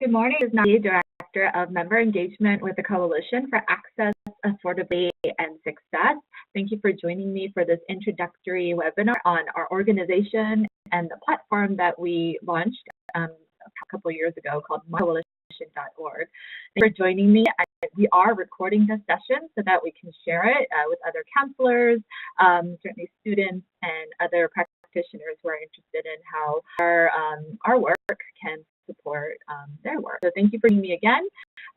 Good morning. This is Nadia, Director of Member Engagement with the Coalition for Access, Affordability, and Success. Thank you for joining me for this introductory webinar on our organization and the platform that we launched a couple of years ago called MyCoalition.org. Thanks for joining me. We are recording this session so that we can share it with other counselors, certainly students, and other practitioners who are interested in how our work can support their work. So thank you for joining me again.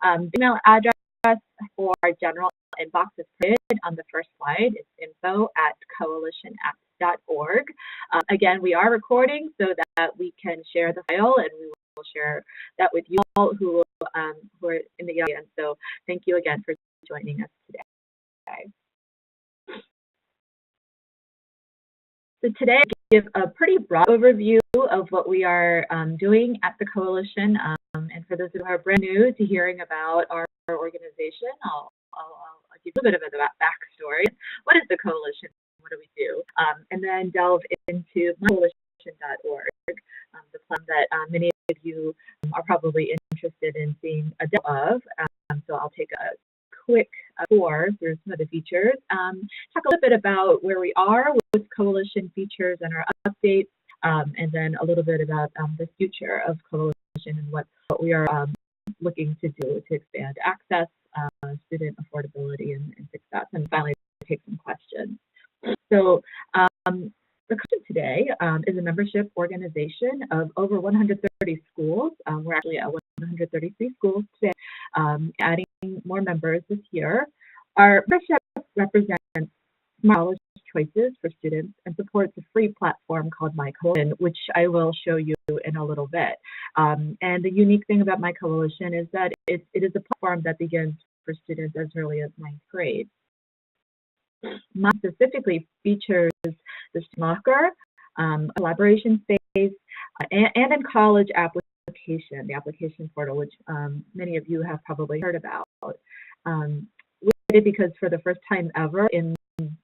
The email address for our general inbox is printed on the first slide. It's info@coalitionact.org. Again, we are recording so that we can share the file, and we will share that with you all who are in the audience. So thank you again for joining us today. So today, I give a pretty broad overview of what we are doing at the Coalition. And for those who are brand new to hearing about our organization, I'll give you a little bit of a backstory. What is the Coalition? What do we do? And then delve into MyCoalition.org, the plan that many of you are probably interested in seeing a demo of. So I'll take a quick tour through some of the features, talk a little bit about where we are with Coalition features and our updates, and then a little bit about the future of Coalition and what we are looking to do to expand access, student affordability, and success, and finally take some questions. So the Coalition today is a membership organization of over 130 schools. We're actually at 133 schools today, adding more members this year. Our membership represents knowledge choices for students and supports a free platform called MyCoalition, which I will show you in a little bit. And the unique thing about MyCoalition is that it is a platform that begins for students as early as 9th grade. Mine specifically features the student locker, collaboration space, and in college application, the application portal, which many of you have probably heard about. We did it because for the first time ever in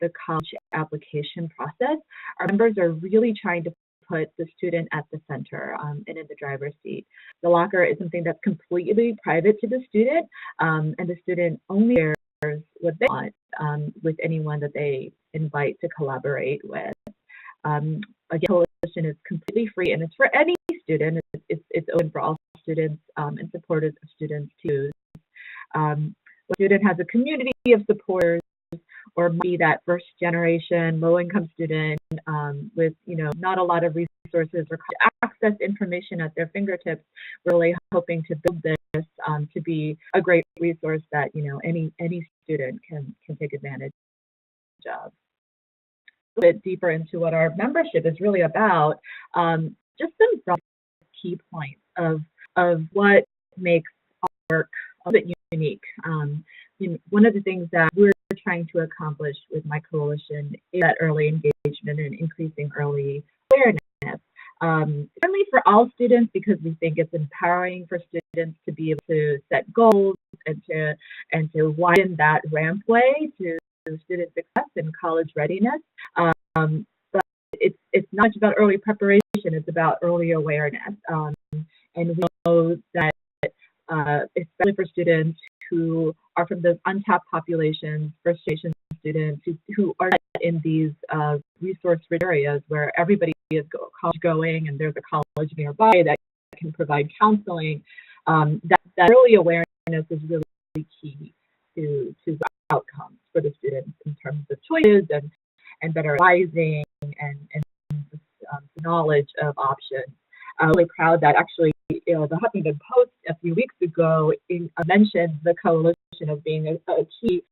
the college application process, our members are really trying to put the student at the center and in the driver's seat. The locker is something that's completely private to the student, and the student only shares what they want with anyone that they invite to collaborate with. Again, Coalition is completely free, and it's for any student. It's open for all students and supporters of students to use. A student has a community of supporters, or maybe that first generation low-income student with not a lot of resources or access information at their fingertips, really hoping to build this to be a great resource that any student can take advantage of. A bit deeper into what our membership is really about, just some broad key points of what makes our work a bit unique. One of the things that we're trying to accomplish with MyCoalition is that early engagement and increasing early awareness. Certainly for all students, because we think it's empowering for students to be able to set goals and to widen that rampway to student success and college readiness. But it's not just about early preparation, it's about early awareness. And we know that especially for students who are from those untapped populations, first-generation students who are in these resource-rich areas where everybody is college going and there's a college nearby that can provide counseling, that early awareness is really key to the outcomes for the students in terms of choices and better advising and knowledge of options. I'm really proud that actually the Huffington Post a few weeks ago mentioned the Coalition as being a key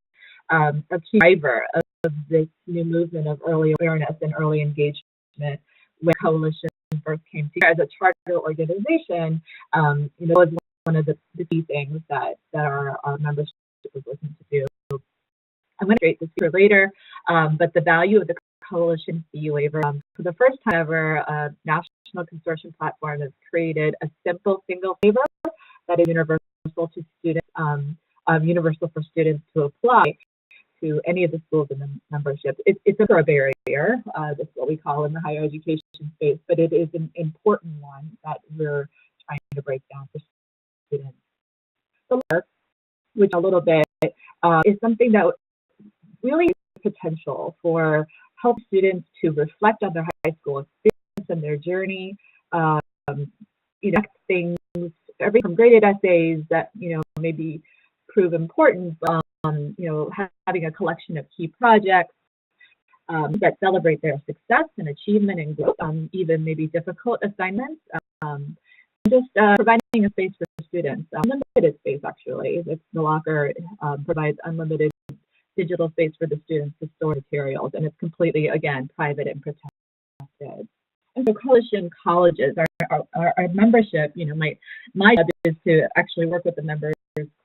driver of this new movement of early awareness and early engagement. When Coalition first came together as a charter organization, was one of the key things that our membership was looking to do. I'm going to create this here later, but the value of the Coalition fee waiver. For the first time ever, a national consortium platform has created a simple single waiver that is universal to students, universal for students to apply to any of the schools in the membership. It's a barrier, that's what we call in the higher education space, but it is an important one that we're trying to break down for students. So, which a little bit is something that really has potential for help students to reflect on their high school experience and their journey. Things, everything from graded essays that maybe prove important. Having a collection of key projects that celebrate their success and achievement and growth, even maybe difficult assignments. Just providing a space for students, unlimited space actually. The locker provides unlimited digital space for the students to store materials, and it's completely, again, private and protected. And so coalition colleges, our membership, my job is to actually work with the members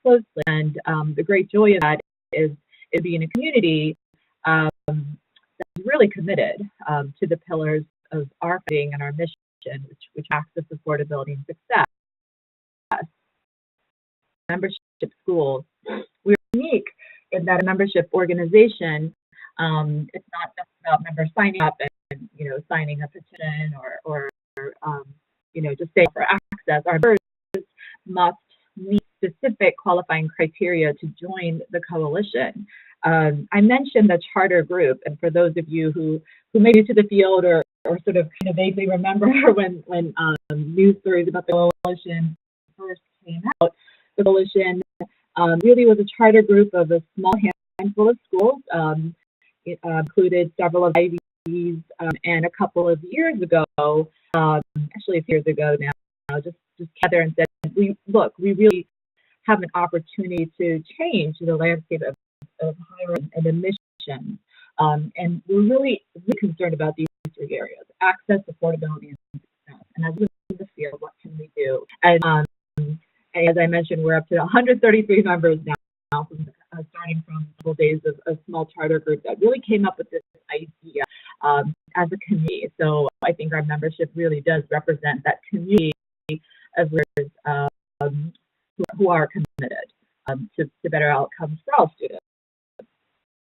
closely, and the great joy of that is being a community that's really committed to the pillars of our fighting and our mission, which access, affordability, and success. Membership schools, we're unique in that a membership organization, it's not just about members signing up and signing a petition or just saying for access. Our members must meet specific qualifying criteria to join the coalition. I mentioned the charter group, and for those of you who may be to the field or sort of kind of vaguely remember when news stories about the coalition first came out, the coalition really was a charter group of a small handful of schools. It included several of IVs, and a couple of years ago, actually a few years ago now, just together and said, we really have an opportunity to change the landscape of higher ed and admissions. And we're really concerned about these three areas: access, affordability, and success. And as we in the field, what can we do? And as I mentioned, we're up to 133 members now, starting from a couple days of small charter group that really came up with this idea as a community. So I think our membership really does represent that community of leaders who are committed to better outcomes for all students.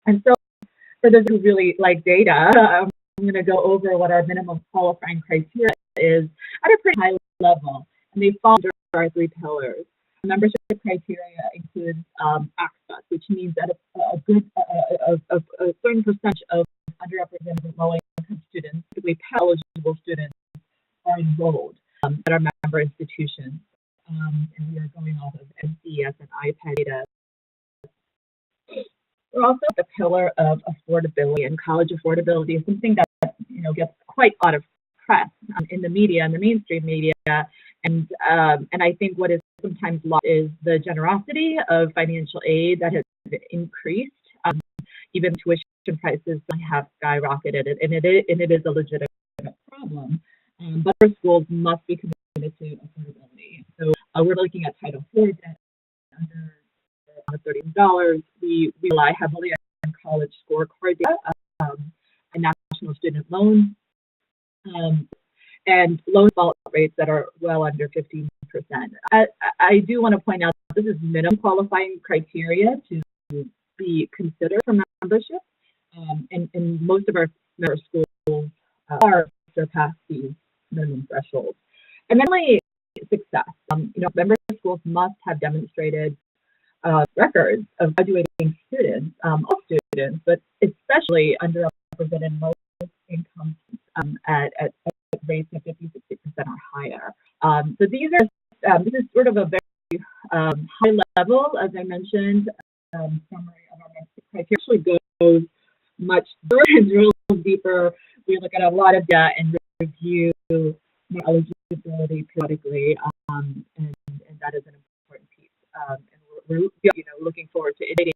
And so for those who really like data, I'm going to go over what our minimum qualifying criteria is at a pretty high level, and they fall under our three pillars. Membership criteria includes access, which means that a certain percentage of underrepresented and low-income students, typically eligible students, are enrolled at our member institutions, and we are going off of NCS and iPad data. We're also at the pillar of affordability, and college affordability is something that gets quite a lot of press in the media, in the mainstream media, and I think what is sometimes lost is the generosity of financial aid that has increased. Even tuition prices have skyrocketed, and it is a legitimate problem. But our schools must be committed to affordability. So we're looking at Title IV debt under $30. We rely heavily on college scorecard data, and national student loan, and loan default rates that are well under 15%. I do want to point out this is minimum qualifying criteria to be considered for membership, and most of our member schools are surpass these minimum thresholds. And then finally, success. Member schools must have demonstrated records of graduating students, all students, but especially underrepresented low-income at rates of 50-60% or higher. So these are this is sort of a very high level, as I mentioned, summary of our membership criteria. Actually goes much further and drills deeper. We look at a lot of data and review eligibility periodically, and that is an important piece. And we're looking forward to integrating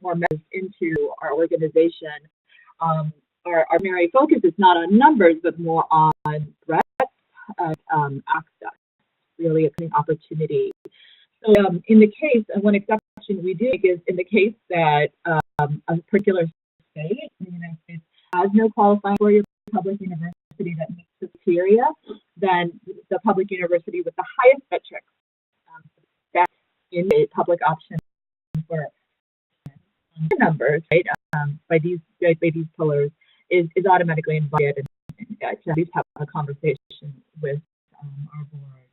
more members into our organization. Our primary focus is not on numbers, but more on breadth of access, really an opportunity. So in the case, and one exception we do make is in the case that a particular state in the United States has no qualifying for your public university that meets the criteria, then the public university with the highest metrics that's in the public option for numbers, right, by these pillars is automatically invited and to at least have a conversation with our board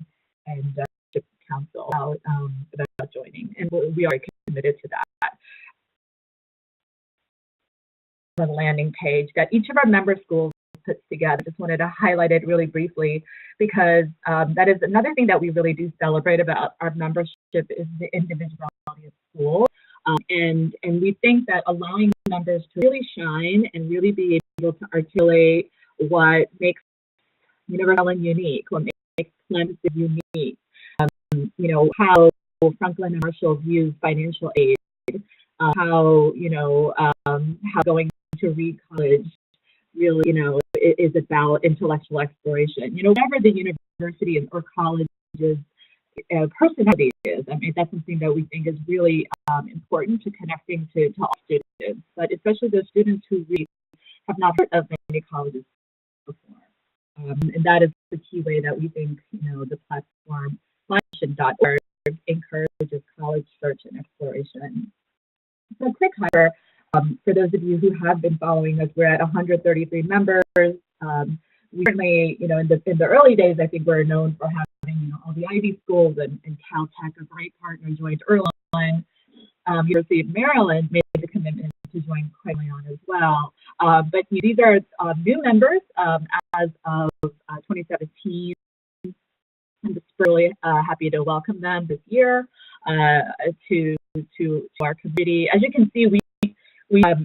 and council about joining, and we are committed to that. The landing page that each of our member schools puts together. Just wanted to highlight it really briefly because that is another thing that we really do celebrate about our membership is the individuality of schools. And we think that allowing members to really shine and really be able to articulate what makes Universal unique, what makes Clemson unique, how Franklin and Marshall views financial aid, how going to read college really, is about intellectual exploration. Whatever the university or college's personality is, I mean, that's something that we think is really important to connecting to all students, but especially those students who really have not heard of many colleges before. And that is the key way that we think, the platform MyCoalition.org encourages college search and exploration. So a quick highlight for those of you who have been following us, we're at 133 members. We certainly, in the early days, I think we're known for having, all the Ivy schools and Caltech, a great partner, joined early on. University of Maryland made the commitment to join quite early on as well. But these are new members as of 2017. I'm just really happy to welcome them this year to our community. As you can see, we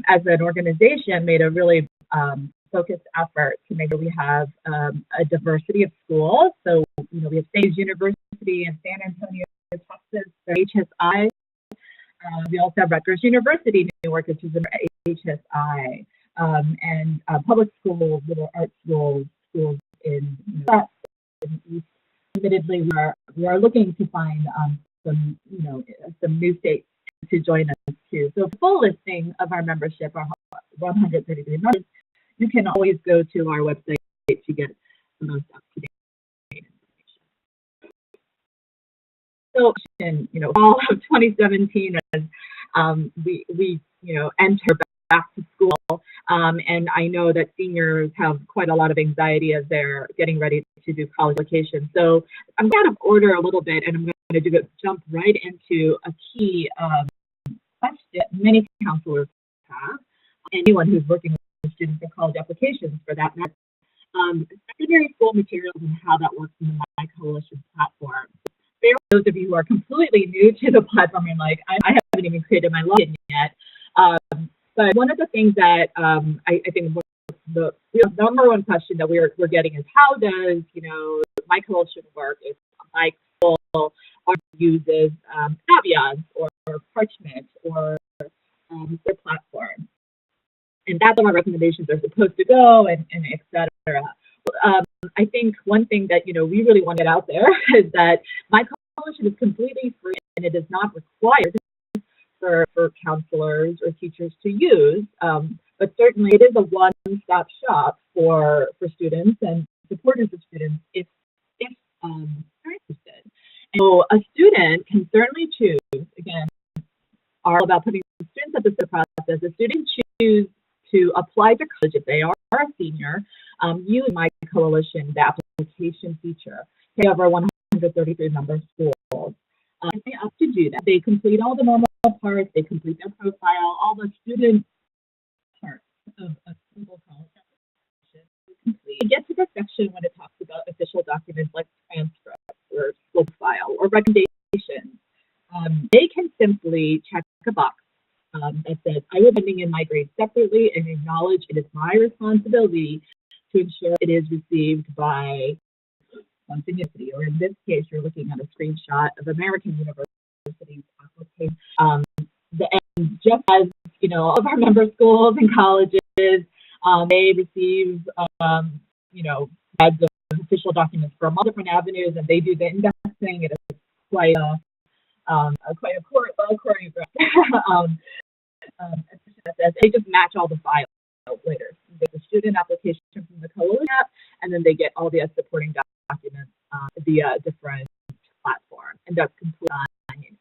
as an organization made a really focused effort to make sure we have a diversity of schools. So, we have State University in San Antonio, Texas, HSI. We also have Rutgers University in Newark, which is an HSI, and public schools, little art schools in the East. Admittedly, we are looking to find some new states to join us too. So, full listing of our membership, our 133 members, you can always go to our website to get the most up-to-date information. So, all of 2017, as we enter back to school, and I know that seniors have quite a lot of anxiety as they're getting ready to do college applications. So I'm out of order a little bit, and I'm going to jump right into a key question many counselors have, and anyone who's working with students in college applications for that matter. Secondary school materials and how that works in the MyCoalition platform. For those of you who are completely new to the platform and like, I haven't even created my login yet. But one of the things that I think the number one question that we're getting is how does MyCoalition work if my school uses Naviance or Parchment or their platform, and that's where our recommendations are supposed to go, and et cetera. I think one thing that we really want to get out there is that MyCoalition is completely free and it is not required for counselors or teachers to use, but certainly it is a one-stop shop for students and supporters of students if they're interested. And so a student can certainly choose, again, all about putting students at the process. A student choose to apply to college if they are a senior, use MyCoalition, the application feature. They have our 133 member schools. They have to do that. They complete all the normal parts, they complete their profile, all the student parts of a single college application. They get to the section when it talks about official documents like transcripts or school file or recommendations. They can simply check a box that says, I will be sending in my grades separately and acknowledge it is my responsibility to ensure it is received by one university, or in this case, you're looking at a screenshot of American University's application. And just as all of our member schools and colleges, they receive ads of official documents from all different avenues, and they do the indexing. It is quite a choreographed. They just match all the files later. You get the student application from the Coalition app, and then they get all the supporting documents via different platforms, and that's completely online.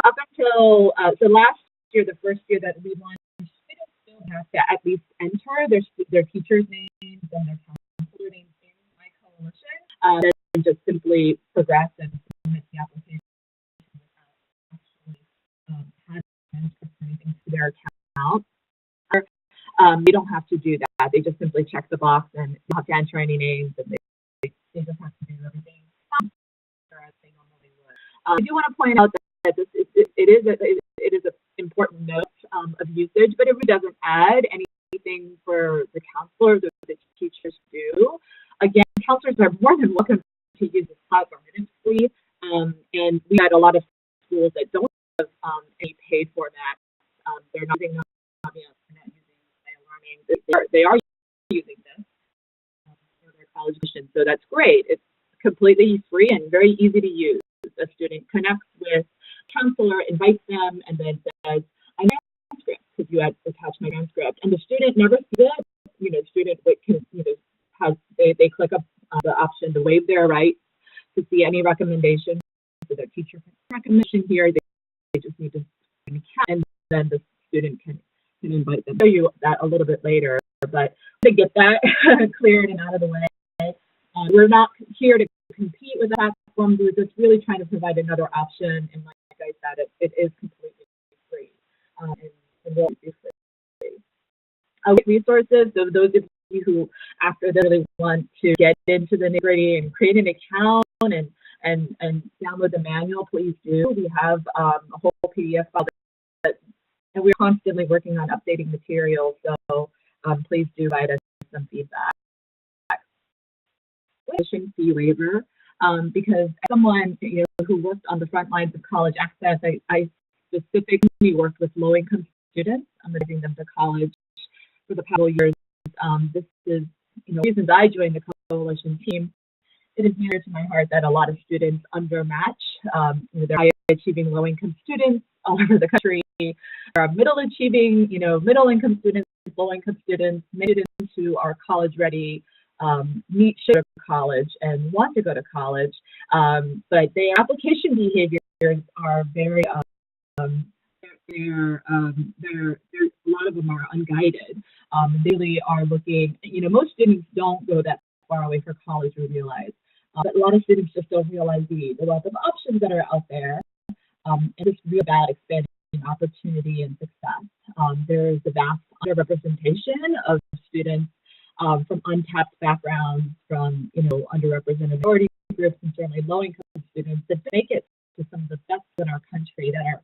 Up until so last year, the first year that we launched, students still have to at least enter their teachers' names and their counselor names in MyCoalition, and just simply progress and submit the application. their account. You don't have to do that. They just simply check the box and you don't have to enter any names, and they just have to do everything as they normally would. I do want to point out that it is an important note of usage, but it really doesn't add anything for the counselors or the teachers do. Again, counselors are more than welcome to use this platform. It is free, and we had a lot of schools that don't have any paid formats. They're not using learning. They are using this for their college mission, so that's great. It's completely free and very easy to use. A student connects with a counselor, invites them, and then says, "I have a transcript. Could you attach my transcript?" And the student never sees it. The student can, they click up the option to waive their rights to see any recommendations. So their teacher can recommendation here. They just need to and then the student can invite them. I'll show you that a little bit later, but to get that cleared and out of the way, we're not here to compete with the platform. We're just really trying to provide another option, and like I said, it is completely free and will be free. Resources, so those of you who after they really want to get into the nitty-gritty and create an account and download the manual, please do. We have a whole PDF file, and we're constantly working on updating materials, so please do write us some feedback. Fee waiver, because as someone who worked on the front lines of college access, I specifically worked with low-income students. I'm moving them to college for the past years. This is reasons I joined the coalition team. It is near to my heart that a lot of students undermatch. They're high-achieving low-income students all over the country. There are middle-achieving, middle-income students, low-income students made it into our college-ready should go to college and want to go to college, but their application behaviors are very a lot of them are unguided. They really are looking. Most students don't go that far away for college, we realize, but a lot of students just don't realize the wealth of options that are out there, and it's real about expanding opportunity and success. There is a vast underrepresentation of students from untapped backgrounds, from underrepresented minority groups, and certainly low-income students that make it to some of the best in our country that are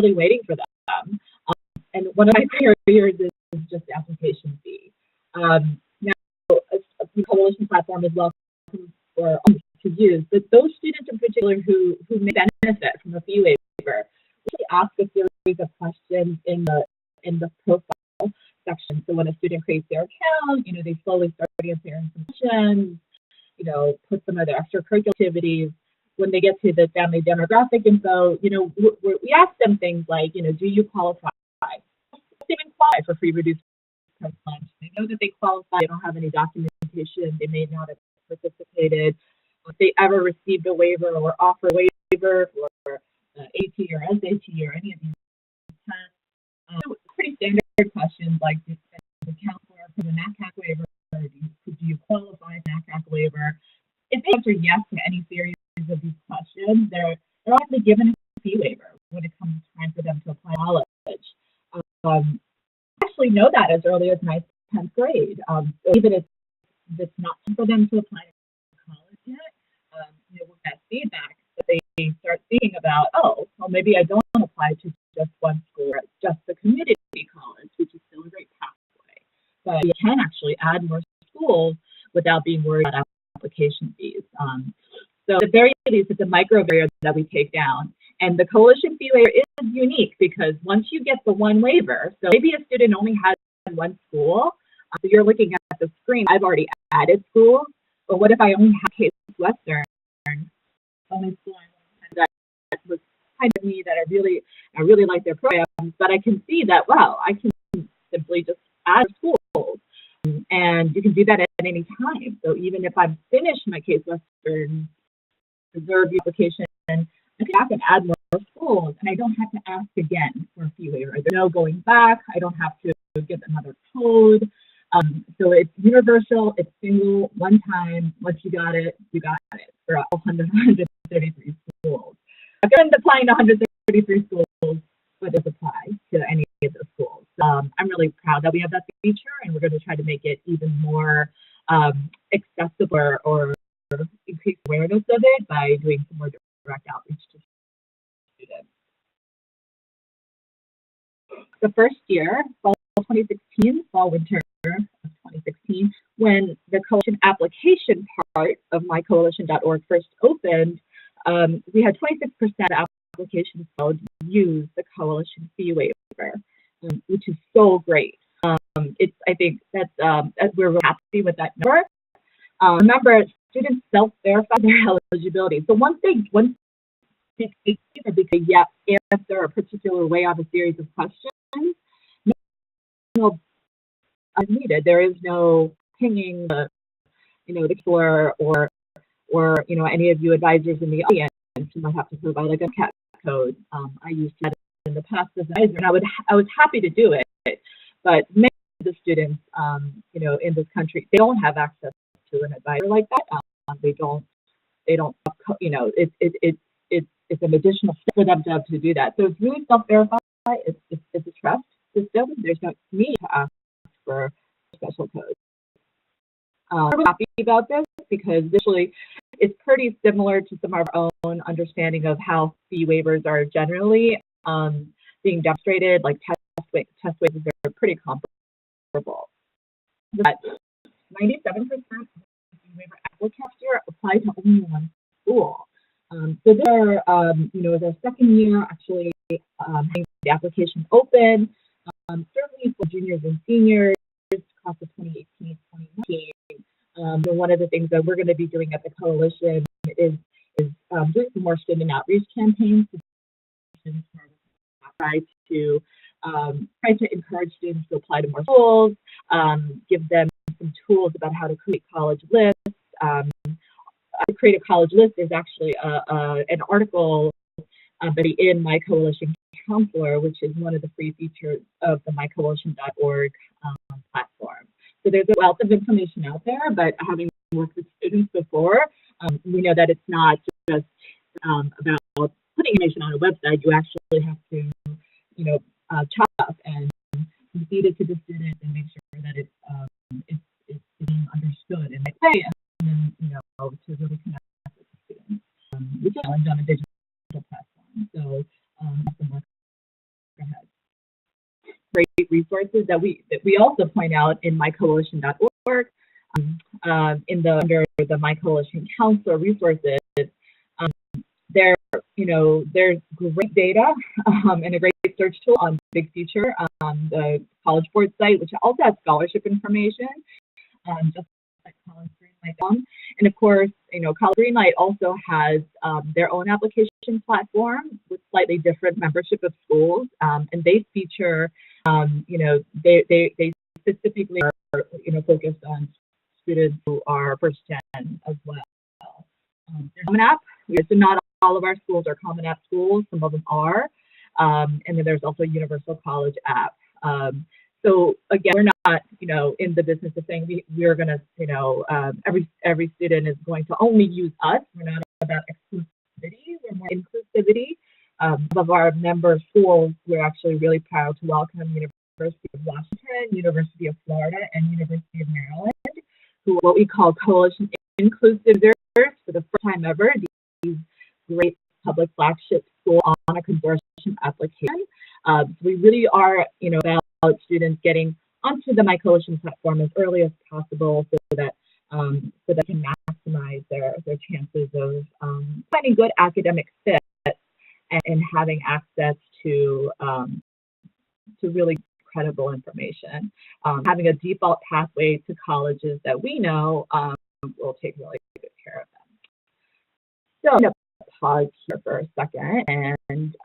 really waiting for them. And one of my barriers is just the application fee. Now, a coalition platform is welcome for others to use, but those students in particular who may benefit from a fee waiver, we ask a series of questions in the profile section. So when a student creates their account, they slowly start answering some questions, put some of their extracurricular activities. When they get to the family demographic info, we ask them things like, do you qualify? They even qualify for free reduced price lunch. They know that they qualify. They don't have any documentation. They may not have participated. If they ever received a waiver or offer a waiver for AT or SAT or any of these tests. Pretty standard questions like, do you account for the NACAC waiver? Do you qualify for the NACAC waiver? If they answer yes to any series of these questions, they're often given a fee waiver when it comes time for them to apply to college. I actually know that as early as 9th, 10th grade. So even if it's not time for them to apply to college yet, with that feedback, that they start thinking about, maybe I don't apply to just one school or just the community college, which is still a great pathway. But you can actually add more schools without being worried about application fees. So at the very least, it's a micro barrier that we take down. And the coalition fee waiver is unique because once you get the one waiver, so maybe a student only has one school, so you're looking at the screen, I've already added schools, but what if I only have Case Western, only school that was kind of me that I really like their programs, but I can see that, I can simply just add schools. And you can do that at any time. So even if I've finished my Case Western reserve application, I can add more schools, and I don't have to ask again for a fee waiver. There's no going back. I don't have to get another code. So it's universal. It's single, one time. Once you got it, you got it for 133 schools. I've been applying to 133 schools, but it applies to any of the schools. I'm really proud that we have that feature, and we're going to try to make it even more accessible or increase awareness of it by doing some more direct outreach to students. The first year, fall 2016, fall-winter of 2016, when the coalition application part of MyCoalition.org first opened, we had 26% of applications use the coalition fee waiver, which is so great. I think that's we're really happy with that number. Remember, students self-verify their eligibility. So once they answer a particular way on a series of questions, no needed. There is no pinging the floor or any of you advisors in the audience. You might have to provide like a cat code. I used that in the past as an advisor, and I was happy to do it. But many of the students, in this country, they don't have access to an advisor like that. They don't. It's an additional step for them to have to do that. So it's really self-verify. It's a trust system. There's no need to ask for special codes. I'm really happy about this because visually it's pretty similar to some of our own understanding of how fee waivers are generally being demonstrated. Like test waivers are pretty comparable. But 97% of fee waiver applicants here apply to only one school. So there are, the second year actually having the application open, certainly for juniors and seniors, class of 2018, 2019. One of the things that we're going to be doing at the coalition is doing some more student outreach campaigns to try to encourage students to apply to more schools, give them some tools about how to create college lists. To create a college list is actually an article in MyCoalition Counselor, which is one of the free features of the MyCoalition.org platform. So there's a wealth of information out there, but having worked with students before, we know that it's not just about putting information on a website. You actually have to, chop up and feed it to the students and make sure that it's being understood in that way, and then, to really connect with the students, which is on a digital platform. So some work ahead. Great resources that we also point out in MyCoalition.org, under the MyCoalition Counselor resources. There's great data and a great search tool on Big Future on the College Board site, which also has scholarship information, just like College Greenlight. And of course, College Greenlight also has their own application platform with slightly different membership of schools, and they feature, they specifically are, focused on students who are first gen as well. There's Common App. So not all of our schools are Common App schools. Some of them are, and then there's also Universal College App. So again, we're not, in the business of saying we're going to, every student is going to only use us. We're not about exclusivity. We're more inclusivity. Of our member schools, we're actually really proud to welcome University of Washington, University of Florida, and University of Maryland, who are what we call coalition inclusivers for the first time ever. These great public flagship schools on a consortium application. So we really are, about students getting onto the MyCoalition platform as early as possible, so that they can maximize their chances of finding good academic fit and having access to really credible information. Having a default pathway to colleges that we know will take really good care of them. So I'm going to pause here for a second and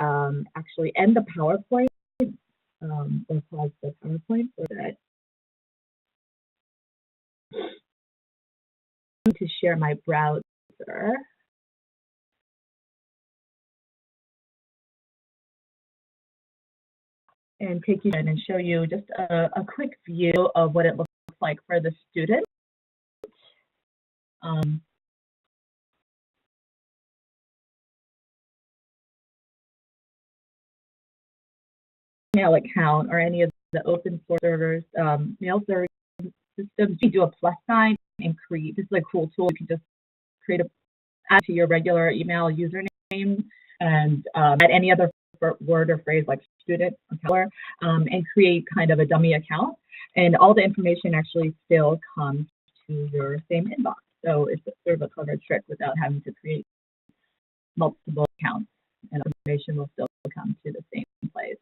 actually end the PowerPoint. We'll pause the PowerPoint for that. To share my browser. And take you in and show you just a quick view of what it looks like for the student. Gmail account or any of the open source servers, mail service systems, you do a plus sign and create. This is a cool tool. You can just create add to your regular email username and add any other word or phrase like student or counselor, and create kind of a dummy account. And all the information actually still comes to your same inbox. So it's sort of a clever trick without having to create multiple accounts, and information will still come to the same place.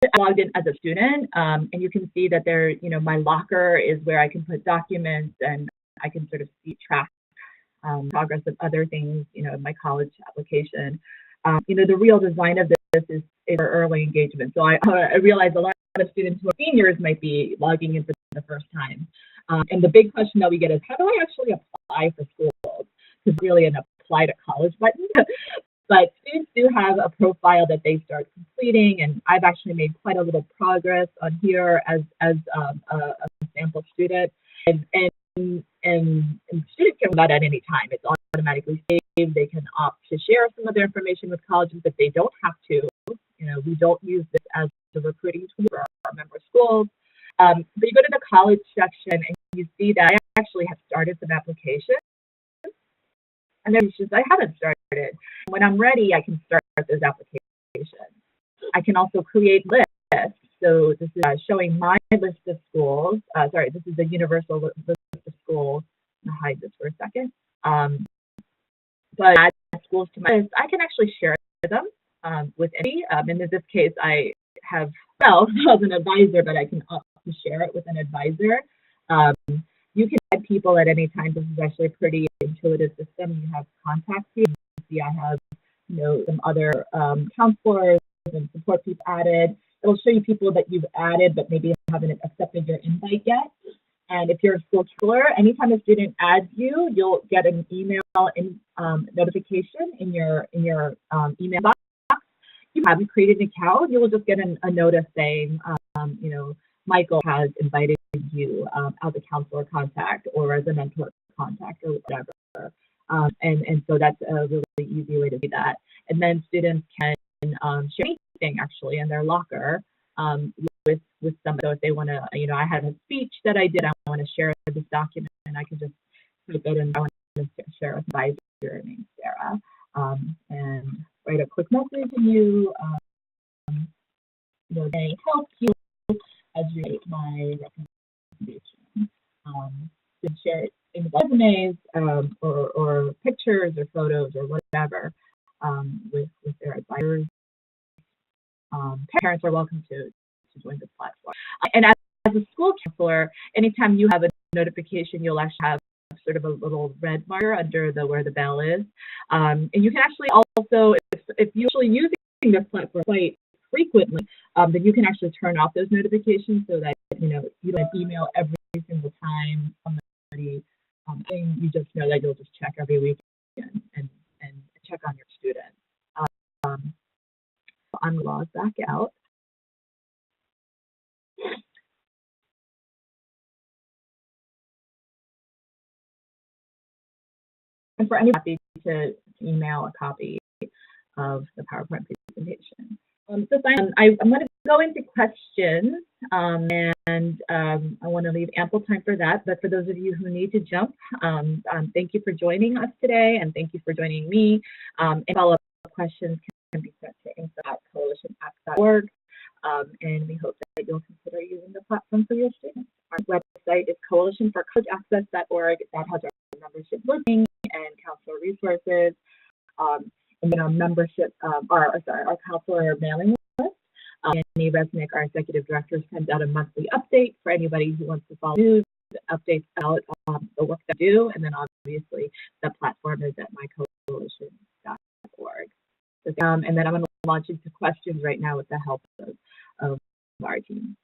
I logged in as a student, and you can see that there, my locker is where I can put documents, and I can sort of track progress of other things, my college application. The real design of this is for early engagement. So I realize a lot of students who are seniors might be logging in for the first time. And the big question that we get is, how do I actually apply for schools? It's really an apply to college button. But students do have a profile that they start completing, and I've actually made quite a little progress on here as a sample student. And students can do that at any time. It's automatically saved. They can opt to share some of their information with colleges, but they don't have to. We don't use this as a recruiting tool for our member schools. But you go to the college section and you see that I actually have started some applications. And there's just, I haven't started. When I'm ready, I can start those applications. I can also create lists. So this is showing my list of schools. This is a universal list of schools. I'm going to hide this for a second. But add schools to my list. I can actually share them with any. And in this case, I have myself as an advisor, but I can opt to share it with an advisor. You can add people at any time. This is actually a pretty intuitive system. You have contacts here. You see I have some other counselors and support people added. It'll show you people that you've added, but maybe haven't accepted your invite yet. And if you're a school counselor, anytime a student adds you, you'll get an email notification in your email box. If you haven't created an account, you will just get a notice saying, Michael has invited you as a counselor contact or as a mentor contact or whatever. And so that's a really easy way to do that. And then students can share anything actually in their locker with somebody. So if they want to, I had a speech that I did, I want to share this document, and I can just type it in. I want to share with my advisor named Sarah, and write a quick message, and they help you as you rate my recommendation. To share it in resumes or pictures or photos or whatever with their advisors. Parents are welcome to join the platform. And as a school counselor, anytime you have a notification, you'll actually have sort of a little red marker under where the bell is. And you can actually also, if you're actually using this platform quite frequently, then you can actually turn off those notifications so that you don't email every single time somebody thing. You just know that you'll just check every week and check on your students. I'm logged back out. And for anybody to email a copy of the PowerPoint presentation. So I'm going to go into questions, and I want to leave ample time for that. But for those of you who need to jump, thank you for joining us today, and thank you for joining me. And follow-up questions can be sent to info@coalitionapps.org, and we hope that you'll consider using the platform for your students. Our website is coalitionforcollegeaccess.org. That has our membership listing and counselor resources. And then our membership, our counselor mailing list. Annie Resnick, our executive director, sends out a monthly update for anybody who wants to follow news, updates about the work that we do. And then obviously the platform is at mycoalition.org. And then I'm going to launch into questions right now with the help of our team.